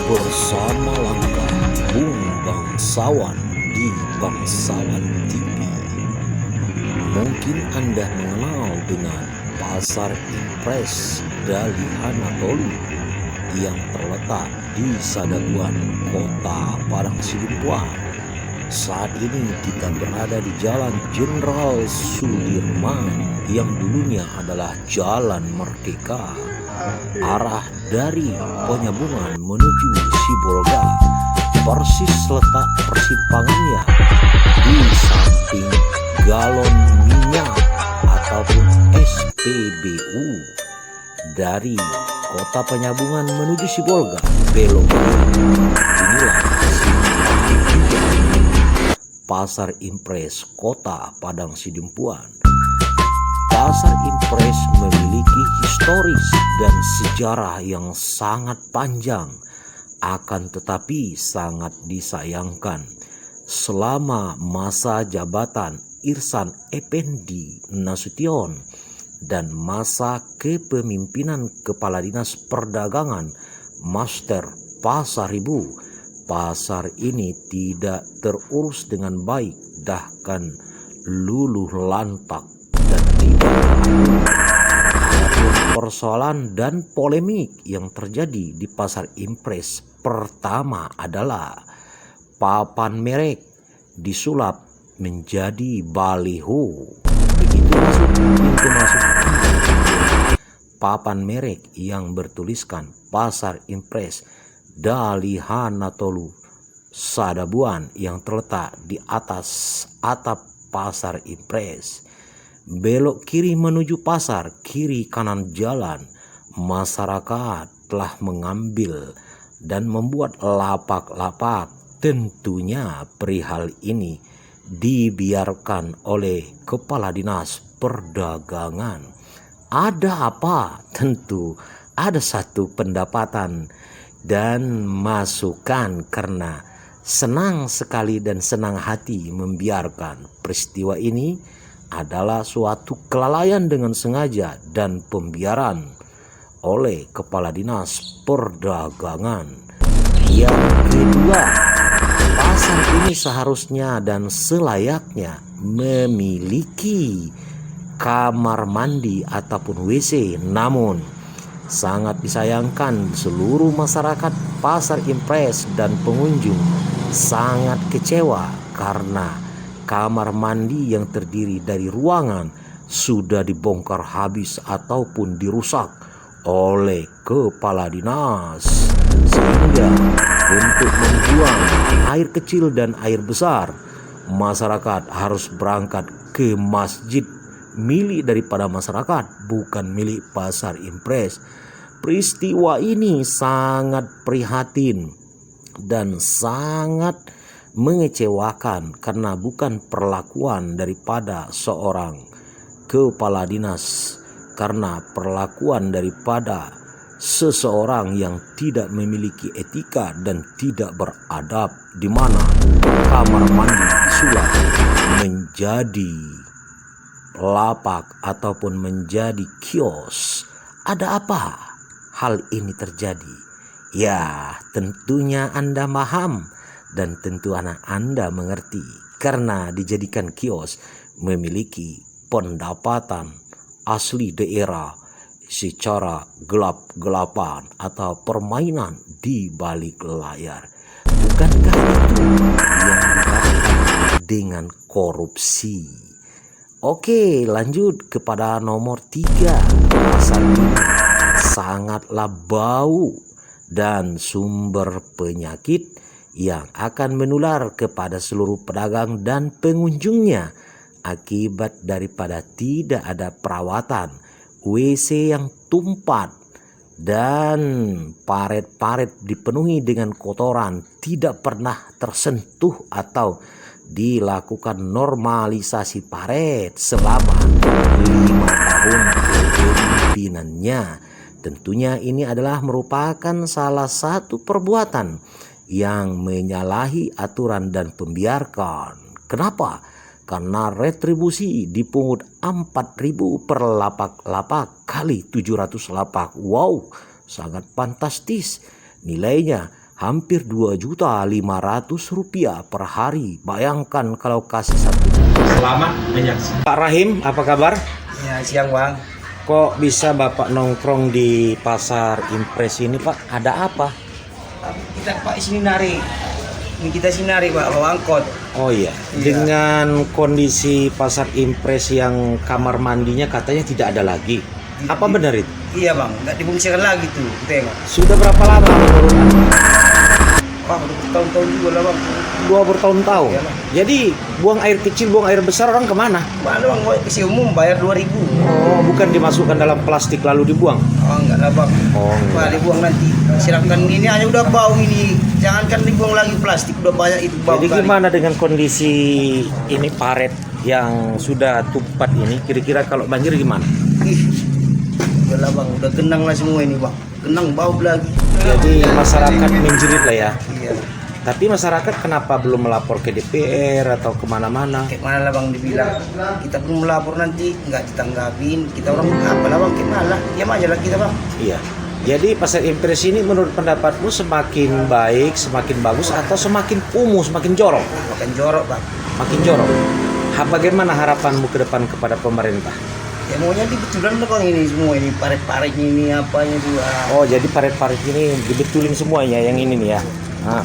bersama langkah Bung Bangsawan di Bangsawan TV. Mungkin Anda mengenal dengan Pasar Impres Dalihanatolu yang terletak di Sadabuan, Kota Padang Sidempuan. Saat ini kita berada di Jalan Jenderal Sudirman yang dulunya adalah Jalan Merdeka. Arah dari Penyambungan menuju Sibolga, persis letak persimpangannya di samping galon minyak ataupun SPBU. Dari Kota Penyambungan menuju Sibolga, belok kiri. Inilah Pasar Impres Kota Padang Sidempuan. Pasar Impres memiliki historis dan sejarah yang sangat panjang, akan tetapi sangat disayangkan selama masa jabatan Irsan Effendi Nasution dan masa kepemimpinan Kepala Dinas Perdagangan Master Pasar Ibu. Pasar ini tidak terurus dengan baik, bahkan luluh lantak dan tidak ada persoalan dan polemik yang terjadi di Pasar Impres. Pertama adalah papan merek disulap menjadi baliho. Begitu masuk papan merek yang bertuliskan Pasar Impres Dalihanatolu Sadabuan yang terletak di atas atap Pasar Impres. Belok kiri menuju pasar, kiri kanan jalan. Masyarakat telah mengambil dan membuat lapak-lapak. Tentunya perihal ini dibiarkan oleh Kepala Dinas Perdagangan. Ada apa? Tentu ada satu pendapatan dan masukan karena senang sekali dan senang hati membiarkan peristiwa ini adalah suatu kelalaian dengan sengaja dan pembiaran oleh Kepala Dinas Perdagangan. Yang kedua, pasar ini seharusnya dan selayaknya memiliki kamar mandi ataupun WC, namun sangat disayangkan seluruh masyarakat Pasar Impres dan pengunjung sangat kecewa karena kamar mandi yang terdiri dari ruangan sudah dibongkar habis ataupun dirusak oleh Kepala Dinas, sehingga untuk membuang air kecil dan air besar masyarakat harus berangkat ke masjid milik daripada masyarakat, bukan milik Pasar Impres. Peristiwa ini sangat prihatin dan sangat mengecewakan karena bukan perlakuan daripada seorang kepala dinas, karena perlakuan daripada seseorang yang tidak memiliki etika dan tidak beradab, di mana kamar mandi disulap menjadi lapak ataupun menjadi kios. Ada apa hal ini terjadi? Ya, tentunya Anda paham dan tentu Anda mengerti, karena dijadikan kios memiliki pendapatan asli daerah secara gelap-gelapan atau permainan di balik layar. Bukankah itu yang dikatakan dengan korupsi? Oke, lanjut kepada nomor 3. Pasar ini sangatlah bau dan sumber penyakit yang akan menular kepada seluruh pedagang dan pengunjungnya akibat daripada tidak ada perawatan, WC yang tumpah dan paret-paret dipenuhi dengan kotoran, tidak pernah tersentuh atau dilakukan normalisasi paret selama 5 tahun kepemimpinannya. Tentunya ini adalah merupakan salah satu perbuatan yang menyalahi aturan dan pembiarkan. Kenapa? Karena retribusi dipungut 4.000 per lapak-lapak kali 700 lapak. Wow, sangat fantastis. Nilainya hampir Rp2.500.000 per hari. Bayangkan kalau kasih 1 juta. Selamat menyaksikan. Pak Rahim, apa kabar? Ya, siang Bang. Kok bisa Bapak nongkrong di pasar Impres ini, Pak? Ada apa? Kita Pak sini narik. Ini kita sini narik Pak, bawa angkot. Oh iya. Dengan kondisi pasar Impres yang kamar mandinya katanya tidak ada lagi. Apa benar itu? Iya Bang, nggak difungsikan lagi tuh, tengok. Sudah berapa lama menurut Anda? Wah, udah bertahun-tahun juga lah Bang. 2 bertahun-tahun. Iyalah. Jadi buang air kecil, buang air besar orang kemana? Mana Bang, mau isi umum bayar 2.000. Oh, bukan dimasukkan dalam plastik lalu dibuang? Oh, enggak lah Bang. Oh, Wah, dibuang nanti. Siramkan ini aja udah bau ini. Jangankan dibuang lagi plastik, udah banyak itu bau. Jadi kali. gimana dengan kondisi ini paret yang sudah tumpat ini? Kira-kira kalau banjir gimana? Ih, udah lah Bang, udah genang lah semua ini Bang. Genang bau lagi. Jadi masyarakat menjerit lah ya. Iya. Tapi masyarakat kenapa belum melapor ke DPR atau kemana-mana? Kayak mana lah Bang dibilang. Kita pun melapor nanti nggak ditanggapin. Kita orang apa lah Bang, kayak mana? Diam aja lah kita Bang. Iya. Jadi pasar Impres ini menurut pendapatmu semakin baik, semakin bagus atau semakin kumuh, semakin jorok? Makan jorok Bang. Makin jorok. Bagaimana harapanmu ke depan kepada pemerintah? Ya maunya dibetulan lah Bang ini semua ini paret-paretnya ini apanya juga. Oh, jadi paret-paret ini dibetulin semuanya yang ini nih ya. Nah.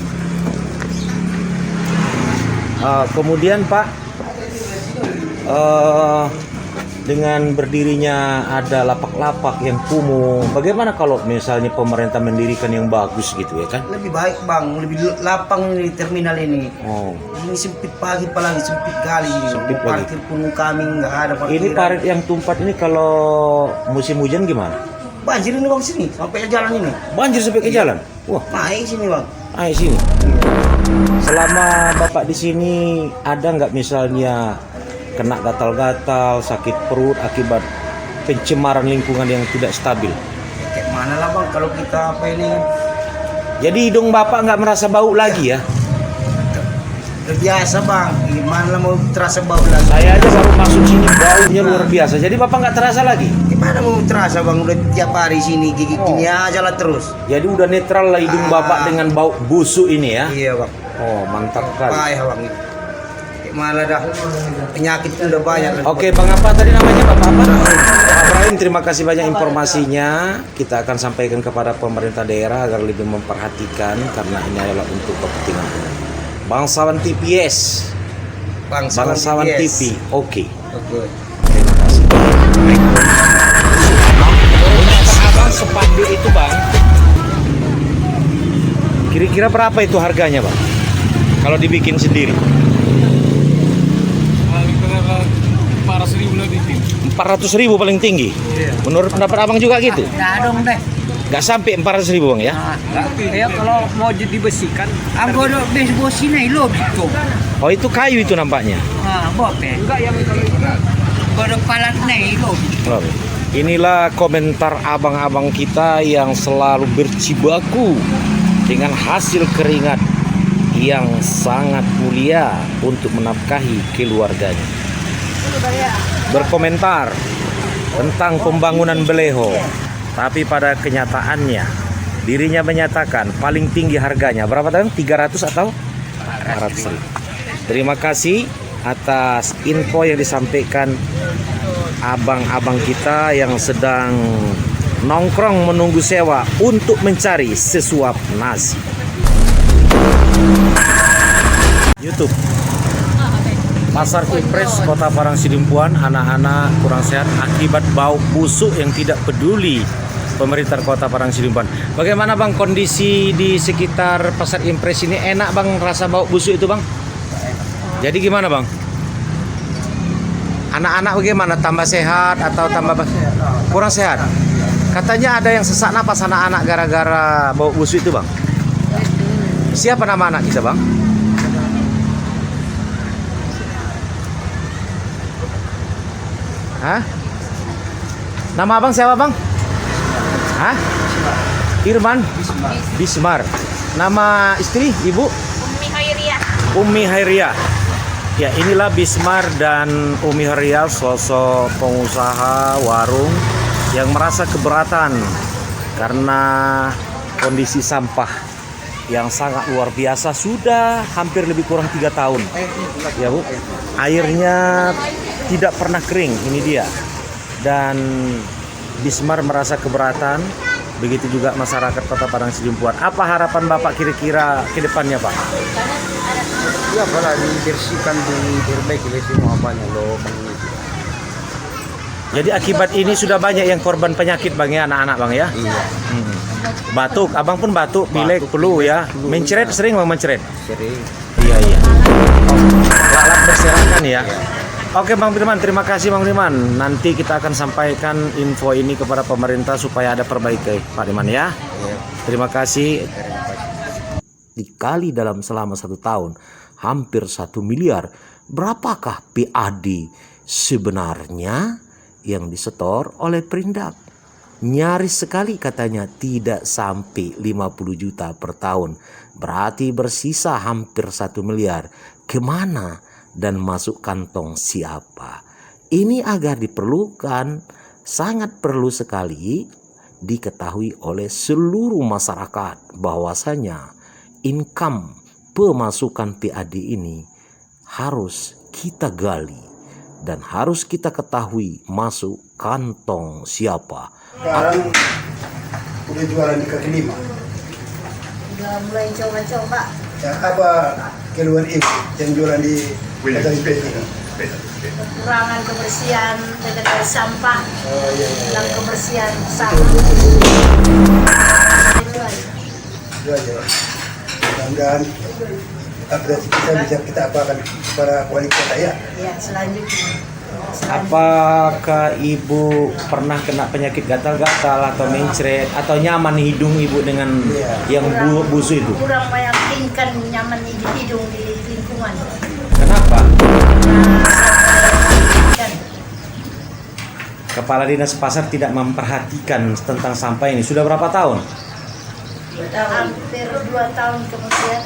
Kemudian Pak, dengan berdirinya ada lapak-lapak yang kumuh, bagaimana kalau misalnya pemerintah mendirikan yang bagus gitu ya kan? Lebih baik Bang, lebih lapang ini terminal ini. Oh, Ini sempit pagi apalagi sempit kali ini. Sempit Mau lagi. parkir pun kami nggak ada parkiran. ini paret yang tumpat ini kalau musim hujan gimana? Banjir ini Bang sini sampai jalan ini. Banjir sampai ke jalan. Wah, Naik sini Bang. ayo sini. Selama Bapak di sini ada nggak misalnya kena gatal-gatal, sakit perut akibat pencemaran lingkungan yang tidak stabil? Ya, kayak mana lah Bang kalau kita apa ini Jadi hidung Bapak nggak merasa bau lagi ya? udah biasa Bang. Gimana lah mau terasa bau lagi? Saya aja baru masuk sini baunya luar biasa. Jadi Bapak nggak terasa lagi? Gimana mau terasa Bang? Udah tiap hari sini gigi gini aja lah terus. Jadi udah netral lah hidung Bapak dengan bau busuk ini ya? Iya Bang. Oh, mantap kali. Payah Bang ini. Kayak mana dah penyakit pun udah banyak. Oke, Bang apa tadi namanya Bapak apa? Pak Ibrahim, terima kasih banyak informasinya. Kita akan sampaikan kepada pemerintah daerah agar lebih memperhatikan karena ini adalah untuk kepentingan umum. Bangsawan TPS, Bangsawan TV, oke. Oke. Terima kasih. Abang sepanduk itu Bang, kira-kira berapa itu harganya Bang? Kalau dibikin sendiri? 400.000 paling tinggi. Menurut pendapat Abang juga gitu? Nah dong deh. Nggak sampai 400.000 Bang ya? Ya kalau mau dibesikan, aku udah besi nih lo gitu. Oh itu kayu itu nampaknya. Ah, bope. Enggak yang kalau palat nih lo. Oh, inilah komentar abang-abang kita yang selalu berjibaku dengan hasil keringat yang sangat mulia untuk menafkahi keluarganya. Berkomentar tentang pembangunan beleho, tapi pada kenyataannya dirinya menyatakan paling tinggi harganya berapa tadi? 300 atau 400.000. Terima kasih atas info yang disampaikan abang-abang kita yang sedang nongkrong menunggu sewa untuk mencari sesuap nasi. YouTube Pasar Impres Kota Parangsidimpuan, anak-anak kurang sehat akibat bau busuk yang tidak peduli pemerintah Kota Parangsidimpuan. Bagaimana Bang kondisi di sekitar Pasar Impres ini? Enak Bang rasa bau busuk itu Bang? Jadi gimana Bang? Anak-anak bagaimana? Tambah sehat atau tambah kurang sehat? Katanya ada yang sesak napas anak-anak gara-gara bau busuk itu Bang. Siapa nama anak kita Bang? Hah? Nama abang siapa bang? Hah? Irman? Bismar. Nama istri ibu? Umi Hoiria. Umi Hairia. Ya inilah Bismar dan Umi Hairia, sosok pengusaha warung yang merasa keberatan karena kondisi sampah yang sangat luar biasa, sudah hampir lebih kurang 3 tahun ya Bu. Airnya tidak pernah kering, ini dia. Dan Bismar merasa keberatan, begitu juga masyarakat Kota Padang Sidimpuan. Apa harapan Bapak kira-kira ke depannya Pak? Ya pala dibersihkan, diperbaiki semua banyak lubang itu. Jadi akibat ini sudah banyak yang korban penyakit Bang ya, anak-anak Bang ya? Iya. Batuk, Abang pun batuk, pilek, flu ya. Mencret sering Bang mencret? Sering. Iya. Lalat berserakan ya. Oke Bang Firman, terima kasih Bang Firman. Nanti kita akan sampaikan info ini kepada pemerintah supaya ada perbaikan Pak Firman ya. Terima kasih. Dikali dalam selama 1 tahun hampir 1 miliar. Berapakah PAD sebenarnya yang disetor oleh Perindak? Nyaris sekali katanya, tidak sampai 50 juta per tahun. Berarti bersisa hampir 1 miliar. Kemana dan masuk kantong siapa? Ini agar diperlukan, sangat perlu sekali diketahui oleh seluruh masyarakat bahwasanya income pemasukan PAD ini harus kita gali dan harus kita ketahui masuk kantong siapa. Sekarang udah jualan di kaki 5. Udah mulai coba-coba. Ya, apa keluhan ibu yang jualan di kaki ini? Kekurangan kebersihan dengan air sampah. Oh iya. Hilang kebersihan sampah. Itu aja. Itu aja. Mudah-mudahan update kita bisa apakan para wali kota ya. Ya, selanjutnya. Apakah ibu pernah kena penyakit gatal-gatal atau mencret atau nyaman hidung ibu dengan yang busuk itu? Kurang meyakinkan nyaman di hidung di lingkungan. Kenapa? Dan Kepala Dinas Pasar tidak memperhatikan tentang sampah ini. Sudah berapa tahun? hampir 2 tahun kemudian.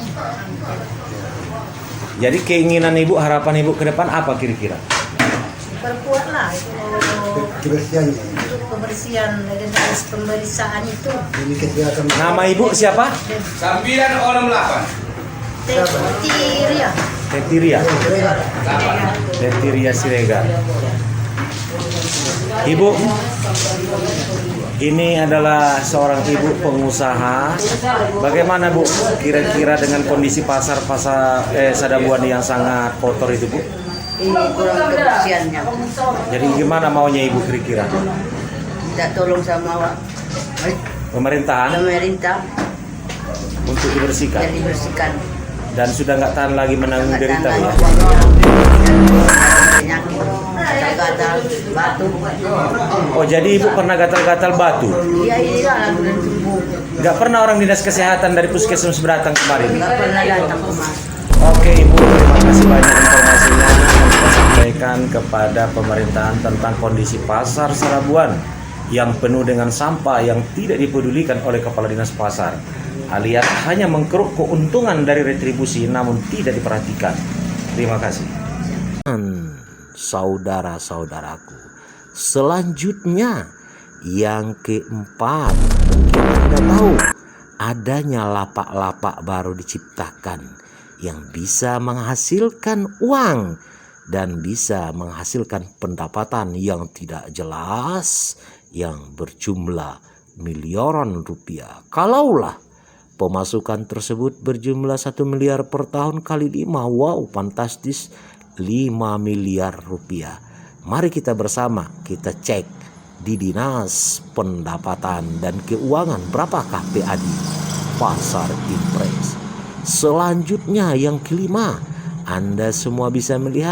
Jadi keinginan ibu, harapan ibu ke depan apa kira-kira? Berkuatlah itu Kebersihannya. untuk kebersihan dan harus pemeriksaan itu. Ini kesehatan. Nama ibu siapa? 988. Tektiria. Tetiria Siregar. Ibu, ini adalah seorang ibu pengusaha. Bagaimana Bu kira-kira dengan kondisi pasar Sadabuan yang sangat kotor itu Bu? Ini kurang kebersihannya. Jadi gimana maunya ibu kira-kira? Minta tolong sama Pemerintahan pemerintah untuk dibersihkan biar dibersihkan. dan sudah nggak tahan lagi menanggung derita Bu ya? Penyakit, gatal, batu. Oh jadi ibu pernah gatal-gatal batu? Iya iya, udah sembuh. Nggak pernah orang dinas kesehatan dari puskesmas datang kemarin? Nggak pernah datang kemari. Oke Ibu, terima kasih banyak informasinya yang kita sampaikan kepada pemerintahan tentang kondisi pasar Sarabuan yang penuh dengan sampah yang tidak dipedulikan oleh Kepala Dinas Pasar, alias hanya mengkeruk keuntungan dari retribusi namun tidak diperhatikan. Terima kasih. Saudara-saudaraku, selanjutnya yang keempat, mungkin Anda tahu adanya lapak-lapak baru diciptakan yang bisa menghasilkan uang dan bisa menghasilkan pendapatan yang tidak jelas yang berjumlah miliaran rupiah. Kalaulah pemasukan tersebut berjumlah 1 miliar per tahun kali 5, wow fantastis, 5 miliar rupiah. Mari kita bersama kita cek di Dinas Pendapatan dan Keuangan berapakah PAD Pasar Impres. Selanjutnya yang kelima, Anda semua bisa melihat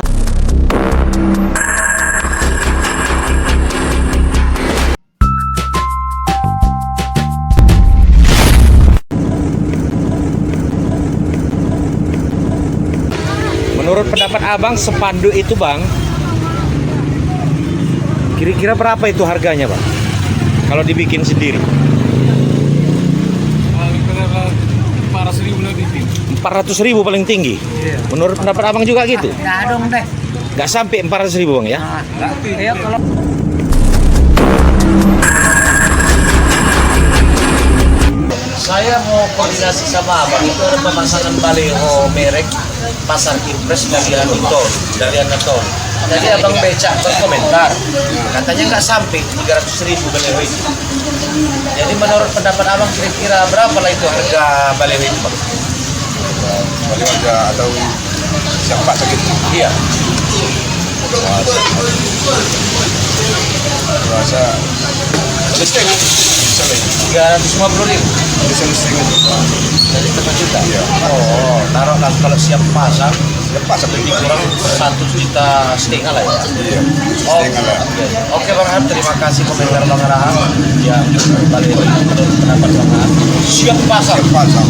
menurut pendapat Abang spanduk itu Bang, kira-kira berapa itu harganya Bang? Kalau dibikin sendiri? 400.000 paling tinggi. Menurut pendapat Abang juga gitu? Nggak dong deh. Nggak sampai 400.000 Bang ya? Ya kalau Saya mau koordinasi sama abang, itu ada pemasangan baliho merek Pasar Impres dari Aniton, dari Anaton. Jadi abang becak berkomentar, katanya nggak sampai 300.000 baliho itu. Jadi menurut pendapat abang kira-kira berapa lah itu harga baliho itu, Bang? Baliho aja atau siapa sakit? Iya. Rasa listrik bisa lagi. 350.000. Bisa listrik aja. Jadi 1 juta. Iya. Oh, taruhlah kalau siap pasang Lepas sampai lebih kurang 1,5 juta lah ya. Iya. Oh, Setengah lah. oke Bang Ham, terima kasih komentar Bang Raham yang kembali menurut pendapat Bang Raham. Siap pasang. Pasang.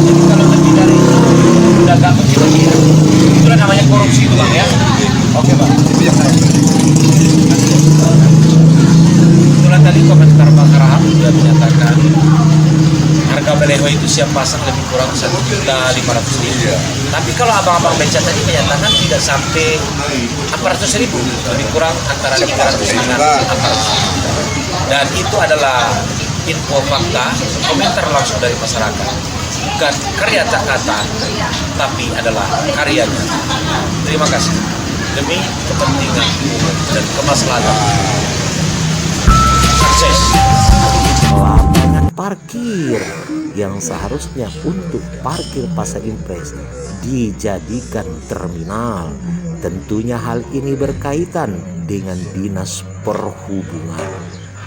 Jadi kalau lebih dari itu udah gak begitu. Itulah namanya korupsi itu Bang ya. Oke Bang. Itulah tadi komentar Bang Raham sudah menyatakan harga baliho itu siap pasang lebih kurang 1.500.000. Iya. Tapi kalau abang-abang beca tadi menyatakan tidak sampai 400.000, lebih kurang antara 300 dengan 400. Dan itu adalah info fakta, komentar langsung dari masyarakat. Bukan karya tak kata, tapi adalah karyanya. Terima kasih. Demi kepentingan umum dan kemaslahatan. Sukses. Lapangan parkir yang seharusnya untuk parkir Pasar Impres dijadikan terminal. Tentunya hal ini berkaitan dengan Dinas Perhubungan.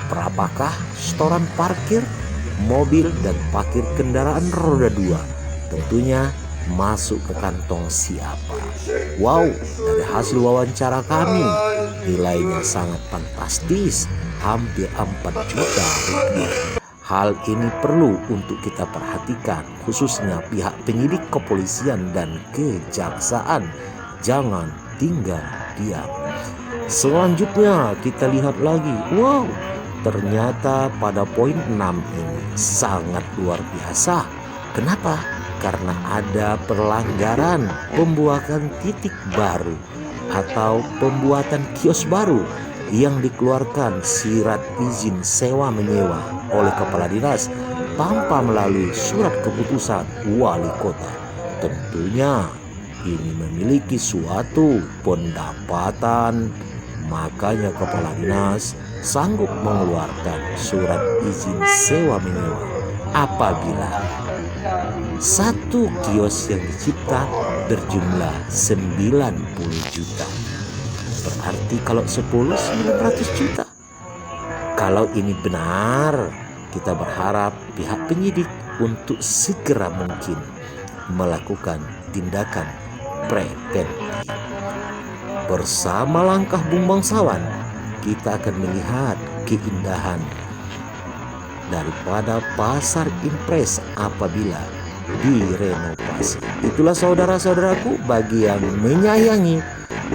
Berapakah setoran parkir mobil dan parkir kendaraan roda 2? Tentunya masuk ke kantong siapa? Wow, dari hasil wawancara kami nilainya sangat fantastis, hampir 4 juta rupiah. Hal ini perlu untuk kita perhatikan, khususnya pihak penyidik kepolisian dan kejaksaan. Jangan tinggal diam. Selanjutnya kita lihat lagi. Wow, ternyata pada poin 6 ini sangat luar biasa. Kenapa? Karena ada pelanggaran pembuatan titik baru atau pembuatan kios baru yang dikeluarkan surat izin sewa menyewa oleh kepala dinas tanpa melalui surat keputusan wali kota. Tentunya ini memiliki suatu pendapatan, makanya kepala dinas sanggup mengeluarkan surat izin sewa menyewa apabila satu kios yang dicipta berjumlah 90 juta. Berarti kalau 10 900 juta. Kalau ini benar, kita berharap pihak penyidik untuk segera mungkin melakukan tindakan preventif. Bersama langkah Bung Bangsawan, kita akan melihat keindahan daripada Pasar Impres apabila direnovasi. Itulah saudara-saudaraku, bagi yang menyayangi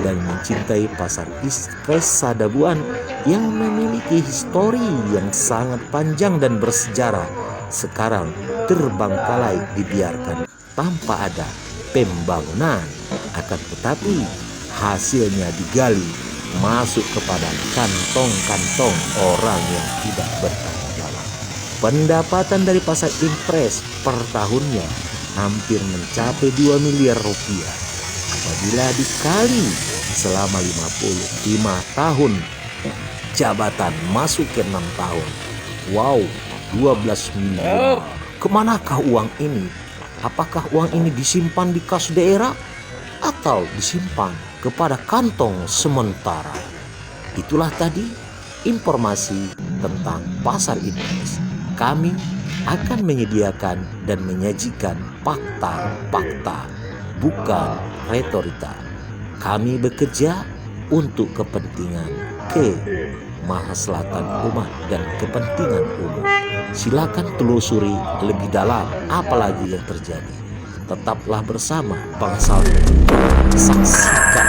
dan mencintai Pasar Impres Sadabuan yang memiliki histori yang sangat panjang dan bersejarah, sekarang terbengkalai dibiarkan tanpa ada pembangunan, akan tetapi hasilnya digali masuk kepada kantong-kantong orang yang tidak bertanggung jawab. Pendapatan dari Pasar Impres per tahunnya hampir mencapai 2 miliar rupiah. Apabila dikali selama 55 tahun jabatan masuk ke 6 tahun. Wow, 12 miliar. Kemanakah uang ini? Apakah uang ini disimpan di kas daerah atau disimpan kepada kantong sementara? Itulah tadi informasi tentang Pasar Impres. Kami akan menyediakan dan menyajikan fakta-fakta, bukan retorika. Kami bekerja untuk kepentingan kemaslahatan umat dan kepentingan umum. Silakan telusuri lebih dalam apalagi yang terjadi. Tetaplah bersama Bangsawan. Saksikan